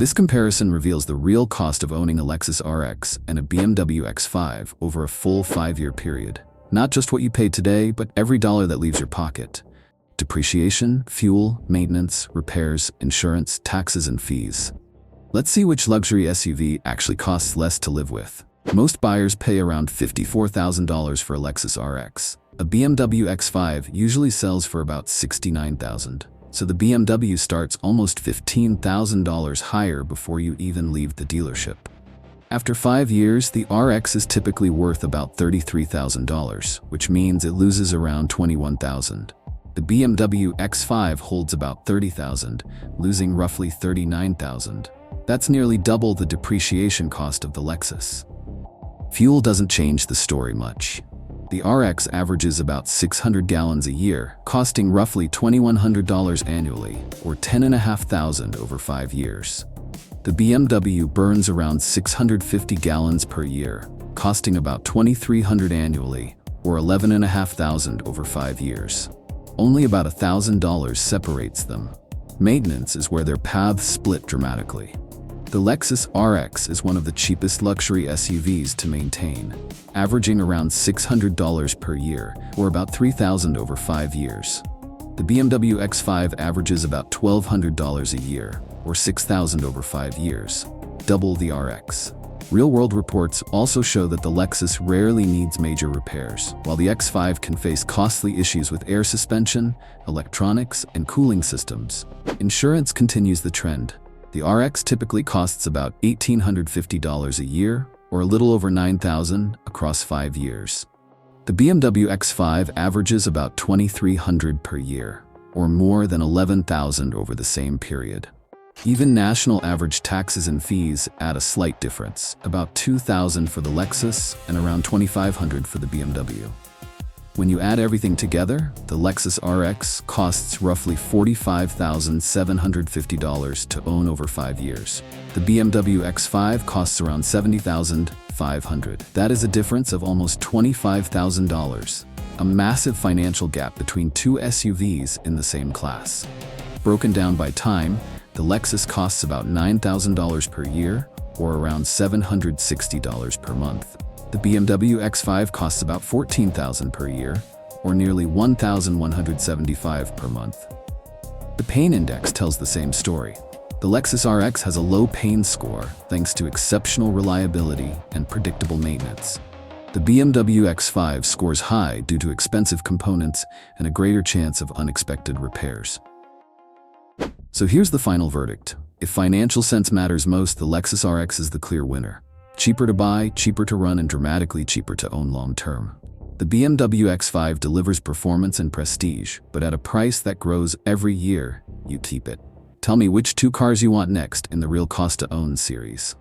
This comparison reveals the real cost of owning a Lexus RX and a BMW X5 over a full 5-year period. Not just what you pay today, but every dollar that leaves your pocket. Depreciation, fuel, maintenance, repairs, insurance, taxes, and fees. Let's see which luxury SUV actually costs less to live with. Most buyers pay around $54,000 for a Lexus RX. A BMW X5 usually sells for about $69,000. So the BMW starts almost $15,000 higher before you even leave the dealership. After 5 years, the RX is typically worth about $33,000, which means it loses around $21,000. The BMW X5 holds about $30,000, losing roughly $39,000. That's nearly double the depreciation cost of the Lexus. Fuel doesn't change the story much. The RX averages about 600 gallons a year, costing roughly $2,100 annually, or $10,500 over 5 years. The BMW burns around 650 gallons per year, costing about $2,300 annually, or $11,500 over 5 years. Only about $1,000 separates them. Maintenance is where their paths split dramatically. The Lexus RX is one of the cheapest luxury SUVs to maintain, averaging around $600 per year, or about $3,000 over 5 years. The BMW X5 averages about $1,200 a year, or $6,000 over 5 years, double the RX. Real-world reports also show that the Lexus rarely needs major repairs, while the X5 can face costly issues with air suspension, electronics, and cooling systems. Insurance continues the trend. The RX typically costs about $1,850 a year, or a little over $9,000 across 5 years. The BMW X5 averages about $2,300 per year, or more than $11,000 over the same period. Even national average taxes and fees add a slight difference, about $2,000 for the Lexus and around $2,500 for the BMW. When you add everything together, the Lexus RX costs roughly $45,750 to own over 5 years. The BMW X5 costs around $70,500. That is a difference of almost $25,000, a massive financial gap between two SUVs in the same class. Broken down by time, the Lexus costs about $9,000 per year, or around $760 per month. The BMW X5 costs about $14,000 per year, or nearly $1,175 per month. The pain index tells the same story. The Lexus RX has a low pain score thanks to exceptional reliability and predictable maintenance. The BMW X5 scores high due to expensive components and a greater chance of unexpected repairs. So here's the final verdict. If financial sense matters most, the Lexus RX is the clear winner. Cheaper to buy, cheaper to run, and dramatically cheaper to own long-term. The BMW X5 delivers performance and prestige, but at a price that grows every year. You keep it. Tell me which 2 cars you want next in the Real Cost to Own series.